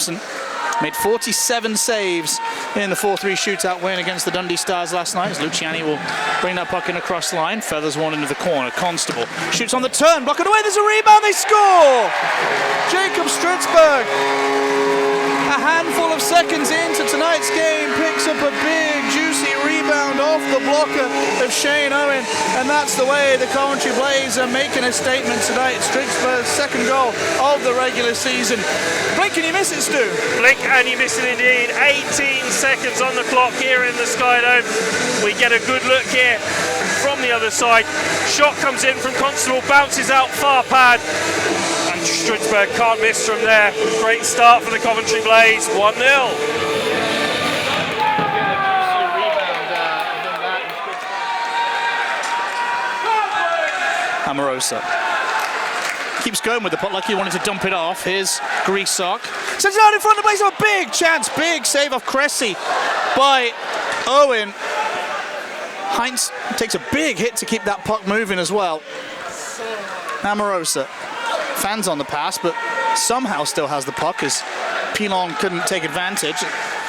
Johnson made 47 saves in the 4-3 shootout win against the Dundee Stars last night, as Luciani will bring that puck in across the line. Feathers one into the corner. Constable shoots on the turn, block it away, there's a rebound, they score! Jacob Stridsberg, a handful of seconds into tonight's game, picks up a big, juicy rebound off the blocker of Shane Owen, and that's the way the Coventry Blaze are making a statement tonight. Stridsberg's second goal of the regular season. Blink and you miss it, Stu. Blink and you miss it indeed. 18 seconds on the clock here in the Skydome. We get a good look here from the other side. Shot comes in from Constable, bounces out far pad, and Stridsberg can't miss from there. Great start for the Coventry Blaze, 1-0. Amorosa keeps going with the puck like he wanted to dump it off. Here's Greasock. Sends it out in front of the Blaze. A big chance, big save off Cressy by Owen. Heinz takes a big hit to keep that puck moving as well. Amorosa fans on the pass, but somehow still has the puck as Pilon couldn't take advantage.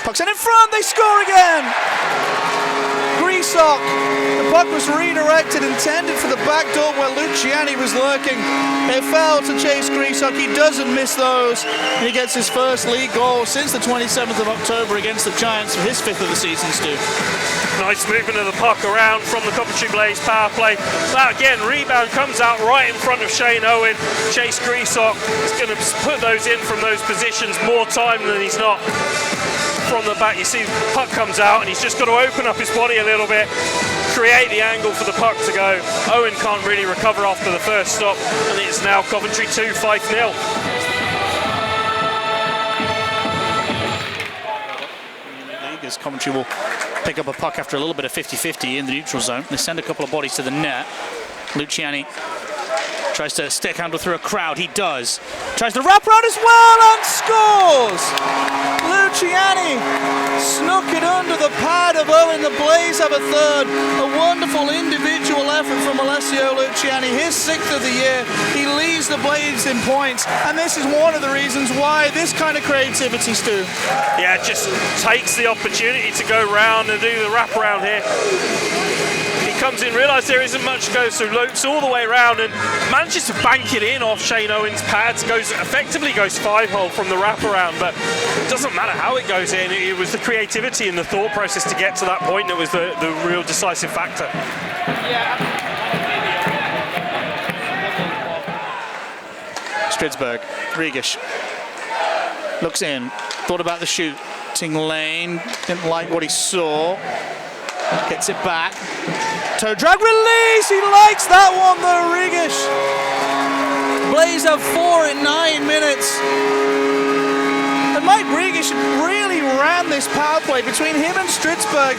Puck's in front, they score again! Greasock, the puck was redirected, intended for the back door where Luciani was lurking. It fell to Chase Greasock. He doesn't miss those. He gets his first league goal since the 27th of October against the Giants for his 5th of the season, Stu. Nice movement of the puck around from the Coventry Blaze power play. That again, rebound comes out right in front of Shane Owen. Chase Greasock is going to put those in from those positions more time than he's not. From the back, you see the puck comes out and he's just got to open up his body a little bit, create the angle for the puck to go. Owen can't really recover after the first stop, and it's now Coventry 2, Fife 0. As Coventry will pick up a puck after a little bit of 50-50 in the neutral zone. They send a couple of bodies to the net. Luciani tries to stick handle through a crowd. He does. Tries to wrap around as well and scores! Luciani snuck it under the pad of Owen. The Blaze have a third. A wonderful individual effort from Alessio Luciani. His 6th of the year. He leads the Blaze in points. And this is one of the reasons why this kind of creativity, Stu. Yeah, just takes the opportunity to go round and do the wraparound here. Comes in, realises there isn't much to go, so lopes all the way around and manages to bank it in off Shane Owen's pads. Effectively goes 5-hole from the wraparound, but it doesn't matter how it goes in. It was the creativity and the thought process to get to that point that was the real decisive factor. Stridsberg, Regish looks in, thought about the shooting lane, didn't like what he saw. Gets it back. Toe drag release. He likes that one though, Regish. Blaze have 4 in 9 minutes. And Mike Regish really ran this power play between him and Stridsberg.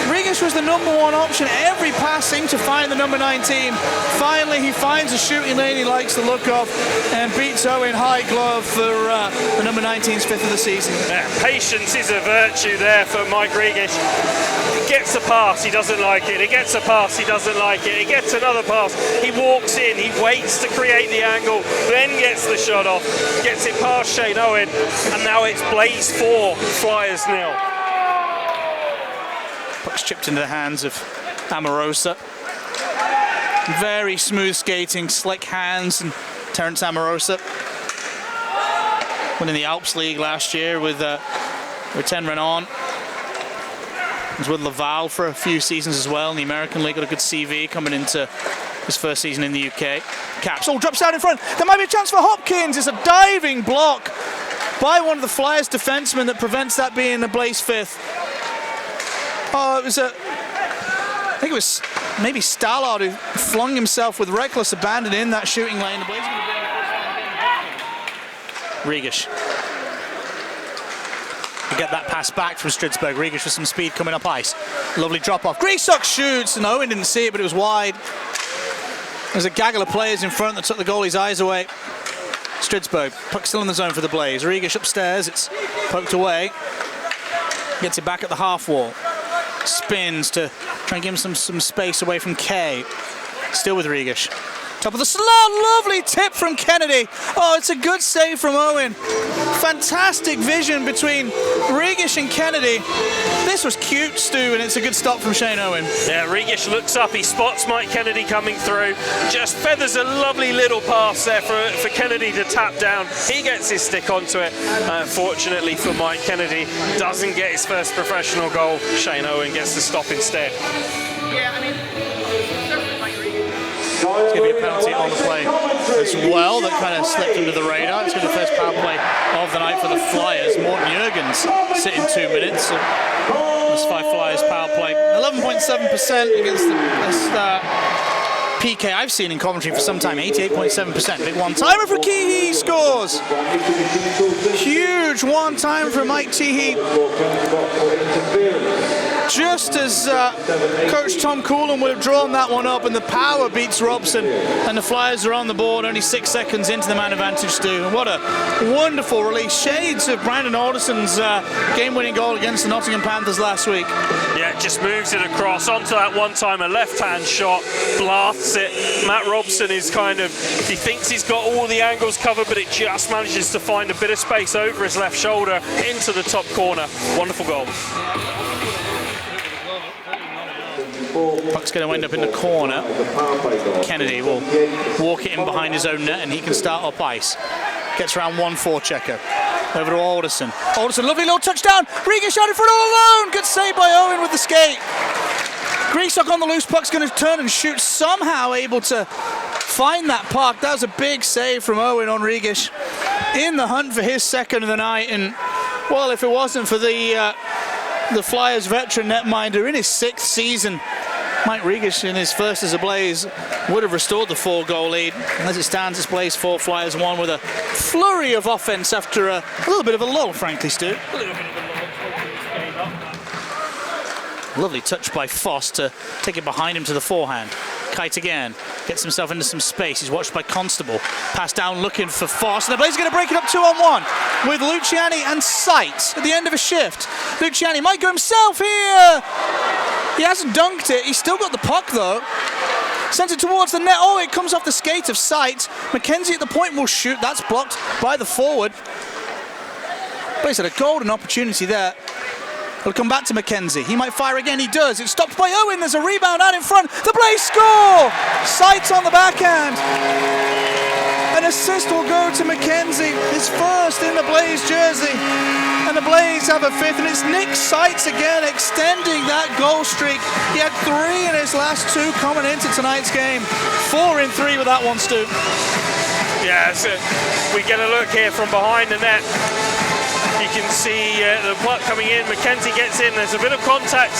Regish was the #1 option. Every pass seemed to find the number 19. Finally, he finds a shooting lane he likes the look of and beats Owen high glove for the number 19's 5th of the season. Yeah, patience is a virtue there for Mike Regish. He gets a pass, he doesn't like it. He gets a pass, he doesn't like it. He gets another pass, he walks in, he waits to create the angle, then gets the shot off, gets it past Shane Owen, and now it's Blaze 4, Flyers 0. Puck's chipped into the hands of Amorosa. Very smooth skating, slick hands, and Terence Amorosa winning the Alps League last year with 10 Renan. Was with Laval for a few seasons as well in the American League. Got a good CV coming into his first season in the UK. Caps, drops out in front. There might be a chance for Hopkins. It's a diving block by one of the Flyers defensemen that prevents that being the Blaze 5th. Oh, I think it was maybe Stallard who flung himself with reckless abandon in that shooting lane. The Blaze Regish. We get that pass back from Stridsberg. Regish with some speed coming up ice. Lovely drop off. Greasock shoots, and Owen didn't see it, but it was wide. There's a gaggle of players in front that took the goalie's eyes away. Stridsberg, puck still in the zone for the Blaze. Regish upstairs, it's poked away. Gets it back at the half wall. Spins to try and give him some space away from Kay. Still with Regish. Top of the slot, lovely tip from Kennedy. Oh, it's a good save from Owen. Fantastic vision between Regish and Kennedy. This was cute, Stu, and it's a good stop from Shane Owen. Yeah, Regish looks up, he spots Mike Kennedy coming through, just feathers a lovely little pass there for Kennedy to tap down. He gets his stick onto it. Unfortunately for Mike Kennedy, doesn't get his first professional goal. Shane Owen gets the stop instead. Yeah, I mean, it's going to be a penalty on the play as well that kind of slipped under the radar. It's going to be the first power play of the night for the Flyers. Morten Jurgens sitting 2 minutes. This Fife Flyers power play, 11.7% against the best PK I've seen in Coventry for some time, 88.7%. Big one-timer for Keehee, scores! Huge one-timer for Mike Teehee. Just as Coach Tom Coolan would have drawn that one up, and the power beats Robson, and the Flyers are on the board only 6 seconds into the man advantage, Stu. And what a wonderful release. Shades of Brandon Alderson's game-winning goal against the Nottingham Panthers last week. Yeah, it just moves it across onto that one-timer, left-hand shot, blasts it. Matt Robson is he thinks he's got all the angles covered, but it just manages to find a bit of space over his left shoulder into the top corner. Wonderful goal. Puck's going to end up in the corner. Kennedy will walk it in behind his own net, and he can start up ice. Gets around 1-4 checker. Over to Alderson. Alderson, lovely little touchdown. Regish out in front all alone. Good save by Owen with the skate. Griesok on the loose. Puck's going to turn and shoot. Somehow able to find that puck. That was a big save from Owen on Regish. In the hunt for his second of the night. And, well, if it wasn't for the Flyers veteran netminder in his 6th season, Mike Regish in his first as a Blaze would have restored the 4-goal lead. As it stands, it's Blaze 4, Flyers 1, with a flurry of offense after a little bit of a lull, frankly, Stu. Lovely touch by Foss to take it behind him to the forehand. Kite again, gets himself into some space. He's watched by Constable. Pass down looking for Foss. And the Blaze are going to break it up 2-on-1 with Luciani and Sight at the end of a shift. Luciani might go himself here. He hasn't dunked it. He's still got the puck, though. Sends it towards the net. Oh, it comes off the skate of Sight. McKenzie at the point will shoot. That's blocked by the forward. Blaze had a golden opportunity there. It'll come back to McKenzie. He might fire again. He does. It's stopped by Owen. There's a rebound out in front. The Blaze score! Sights on the backhand. An assist will go to McKenzie. His first in the Blaze jersey. And the Blaze have a 5th. And it's Nick Sights again extending that goal streak. He had 3 in his last 2 coming into tonight's game. 4 in 3 with that one, Stu. Yeah, so we get a look here from behind the net. You can see the puck coming in. McKenzie gets in. There's a bit of contact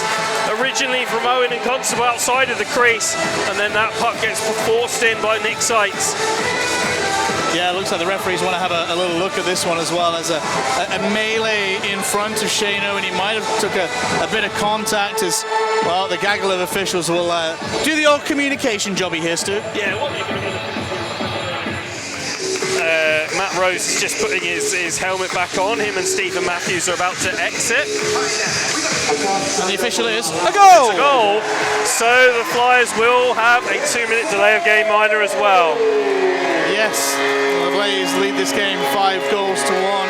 originally from Owen and Constable outside of the crease, and then that puck gets forced in by Nick Sights. Yeah, it looks like the referees want to have a little look at this one as well, as a melee in front of Shane Owen. He might have took a bit of contact as, well, the gaggle of officials will do the old communication jobby here, Stu. Yeah, Matt Rose is just putting his helmet back on. Him and Stephen Matthews are about to exit. And the official is a goal! It's a goal. So the Flyers will have a 2-minute delay of game minor as well. Yes, the Blaze lead this game 5 goals to 1.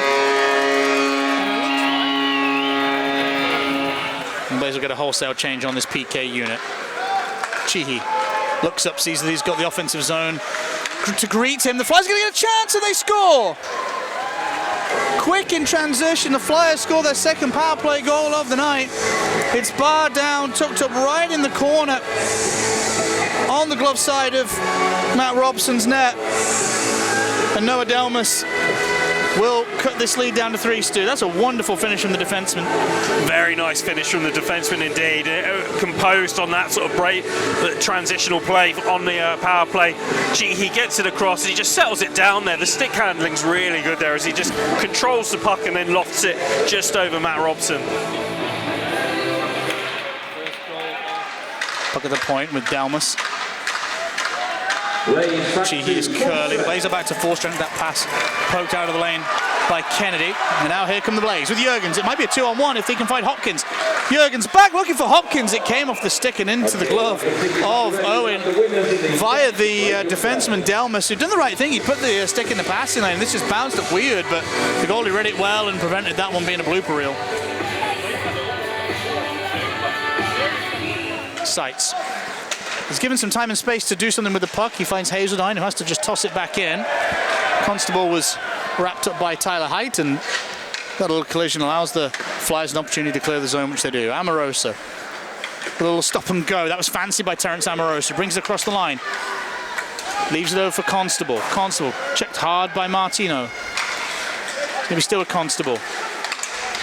And Blaze will get a wholesale change on this PK unit. Cheehee looks up, sees that he's got the offensive zone to greet him. The Flyers are going to get a chance and they score! Quick in transition, the Flyers score their 2nd power play goal of the night. It's barred down, tucked up right in the corner on the glove side of Matt Robson's net. And Noah Delmas will cut this lead down to 3, Stu. That's a wonderful finish from the defenseman. Very nice finish from the defenseman indeed. Composed on that sort of break, transitional play on the power play. He gets it across, he just settles it down there. The stick handling's really good there as he just controls the puck and then lofts it just over Matt Robson. Puck at the point with Delmas. He is curling. Blaze are back to 4 strength. That pass poked out of the lane by Kennedy. And now here come the Blaze with Jurgens. It might be a 2-on-1 if they can find Hopkins. Jurgens back looking for Hopkins. It came off the stick and into the glove of Owen via the defenseman Delmas, who'd done the right thing. He put the stick in the passing lane. This just bounced up weird, but the goalie read it well and prevented that one being a blooper reel. Seitz. He's given some time and space to do something with the puck. He finds Hazeldine, who has to just toss it back in. Constable was wrapped up by Tyler Height, and that little collision allows the Flyers an opportunity to clear the zone, which they do. Amorosa, a little stop and go. That was fancy by Terrence Amorosa. Brings it across the line. Leaves it over for Constable. Constable checked hard by Martino. Maybe still a Constable.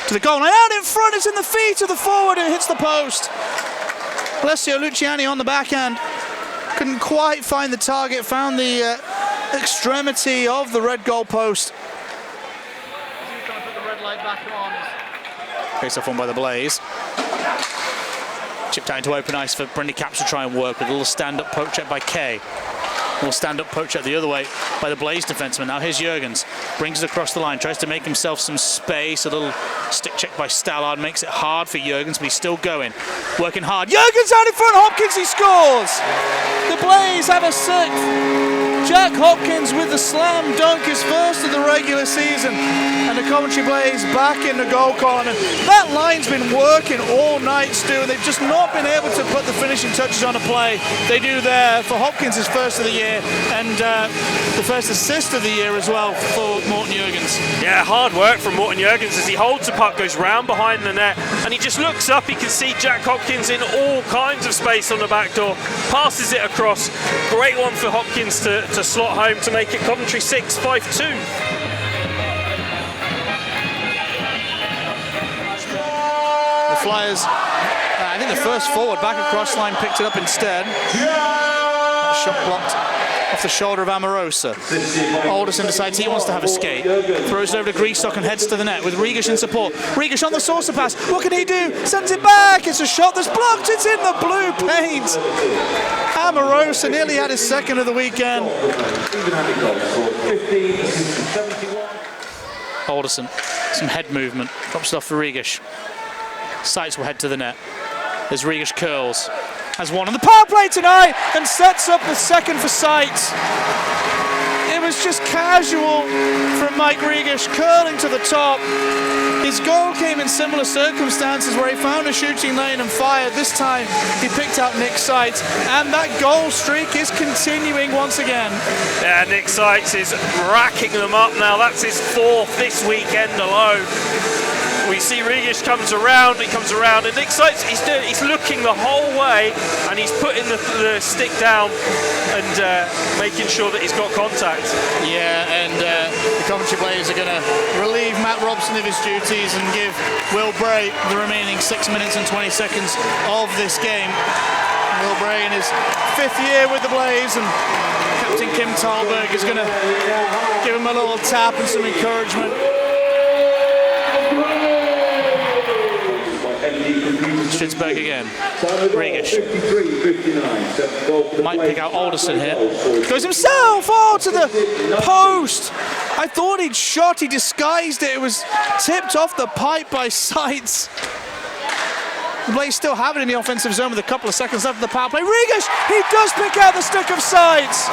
To the goal line, out in front. It's in the feet of the forward, and it hits the post. Alessio Luciani on the backhand. Couldn't quite find the target, found the extremity of the red goal post. Face off one by the Blaze. Chipped out into open ice for Brendan Caps to try and work with a little stand-up poke check by Kay. A little stand-up poke check the other way by the Blaze defenseman. Now here's Jurgens. Brings it across the line, tries to make himself some space. A little stick check by Stallard makes it hard for Jurgens, but he's still going. Working hard. Jurgens out in front. Hopkins, he scores! The Blaze have a sixth. Jack Hopkins with the slam dunk, his first of the regular season, and the Coventry Blaze back in the goal column. And that line's been working all night, Stu, and they've just not been able to put the finishing touches on a play. They do there for Hopkins, his first of the year, and the first assist of the year as well for Morten Jurgens. Yeah, hard work from Morten Jurgens as he holds the puck, goes round behind the net, and he just looks up. He can see Jack Hopkins in all kinds of space on the back door, passes it across. Great one for Hopkins to slot home to make it Coventry 6, Fife 2. The Flyers, I think the first forward back across line picked it up instead. That shot blocked off the shoulder of Amorosa. Alderson decides he wants to have a skate. Throws it over to Griesok and heads to the net with Rigish in support. Rigish on the saucer pass. What can he do? Sends it back. It's a shot that's blocked. It's in the blue paint. Amorosa nearly had his second of the weekend. Alderson, some head movement. Drops it off for Rigish. Seitz will head to the net as Rigish curls. Has one on the power play tonight and sets up the second for Seitz. It was just casual from Mike Rigish, curling to the top. His goal came in similar circumstances where he found a shooting lane and fired. This time he picked out Nick Seitz, and that goal streak is continuing once again. Yeah, Nick Seitz is racking them up now. That's his fourth this weekend alone. We see Rigish comes around, and Nick Seitz, he's looking the whole way, and he's putting the stick down and making sure that he's got contact. Yeah, and the Coventry Blaze are going to relieve Matt Robson of his duties and give Will Bray the remaining 6 minutes and 20 seconds of this game. Will Bray in his fifth year with the Blaze, and Captain Kim Talberg is going to give him a little tap and some encouragement. Stridsberg again. Rigish. Might pick out Alderson here. Goes himself! Oh, to the post! I thought he'd shot, he disguised it. It was tipped off the pipe by Seitz. The Blaze still have it in the offensive zone with a couple of seconds left of the power play. Rigish! He does pick out the stick of Seitz!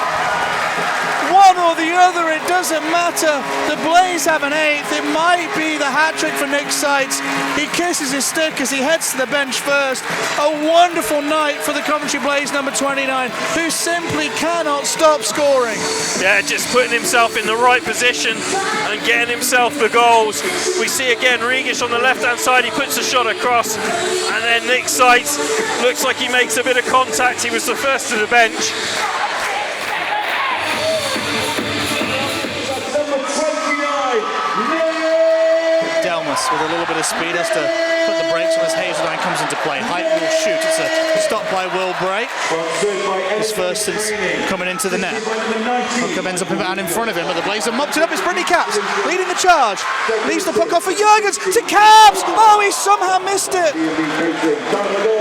One or the other, it doesn't matter. The Blaze have an eighth. It might be the hat trick for Nick Seitz. He kisses his stick as he heads to the bench first. A wonderful night for the Coventry Blaze, number 29, who simply cannot stop scoring. Yeah, just putting himself in the right position and getting himself the goals. We see again Rigish on the left-hand side. He puts a shot across, and then Nick Seitz looks like he makes a bit of contact. He was the first to the bench. With a little bit of speed, has to put the brakes on as Hazeldine comes into play. Height will shoot. It's a stop by Will Bray. His first since coming into the net. Puck ends up out in front of him, but the Blaze have mopped it up. It's Brendan Caps leading the charge. Leaves the puck off for Jurgens to Caps. Oh, he somehow missed it.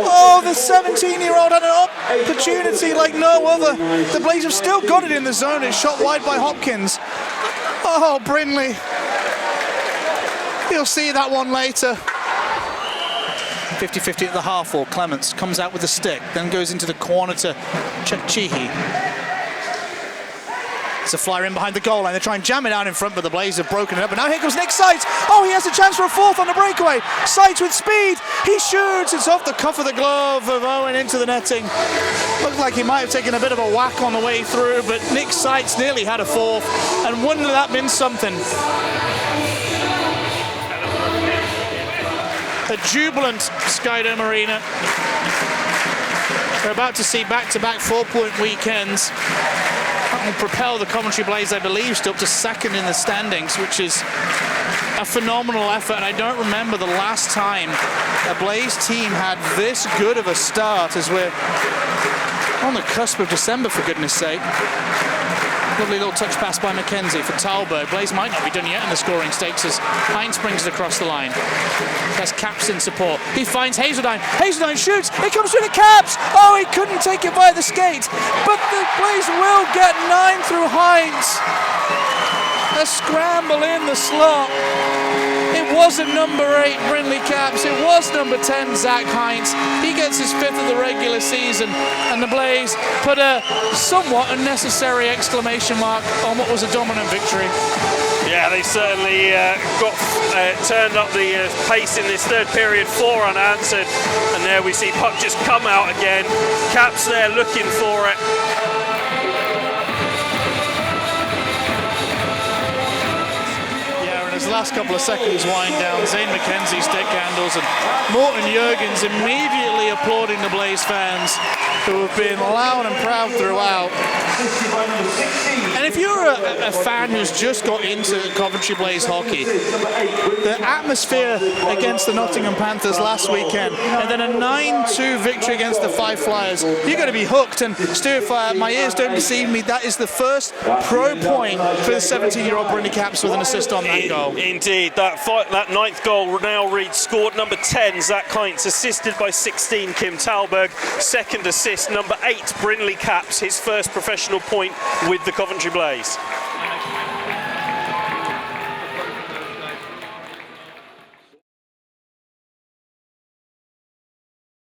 Oh, the 17-year-old had an opportunity like no other. The Blaze have still got it in the zone. It's shot wide by Hopkins. Oh, Brindley. You'll see that one later. 50-50 at the half wall. Clements comes out with the stick, then goes into the corner to Chihi. It's a flyer in behind the goal line. They try and jam it out in front, but the Blaze have broken it up. And now here comes Nick Seitz. Oh, he has a chance for a fourth on the breakaway. Seitz with speed. He shoots. It's off the cuff of the glove of Owen into the netting. Looked like he might have taken a bit of a whack on the way through, but Nick Seitz nearly had a fourth. And wouldn't that been something? A jubilant Skydome Arena. We're about to see back-to-back 4-point weekends. That will propel the Coventry Blaze, I believe, still up to second in the standings, which is a phenomenal effort. And I don't remember the last time a Blaze team had this good of a start, as we're on the cusp of December, for goodness sake. Lovely little touch pass by Mackenzie for Talberg. Blaze might not be done yet in the scoring stakes as Hines brings it across the line. There's Caps in support. He finds Hazeldine. Hazeldine shoots. It comes through the Caps. Oh, he couldn't take it by the skates. But the Blaze will get 9 through Hines. A scramble in the slot. It wasn't number 8, Brindley Caps. It was number 10, Zach Hines. He gets his 5th of the regular season, and the Blaze put a somewhat unnecessary exclamation mark on what was a dominant victory. Yeah, they certainly turned up the pace in this third period, 4 unanswered, and there we see puck just come out again. Caps there looking for it. As the last couple of seconds wind down, Zane McKenzie stick handles, and Morten Jurgens immediately applauding the Blaze fans, who have been loud and proud throughout. And if you're a fan who's just got into Coventry Blaze hockey, the atmosphere against the Nottingham Panthers last weekend, and then a 9-2 victory against the Fife Flyers, you're going to be hooked. And Stu, if my ears don't deceive me, that is the first pro point for the 17-year-old Brindley Caps with an assist on that goal. Indeed, that 9th goal now reads scored number 10, Zach Hines, assisted by 16, Kim Talberg. Second assist, number 8, Brindley Caps, his first professional point with the Coventry Blaze.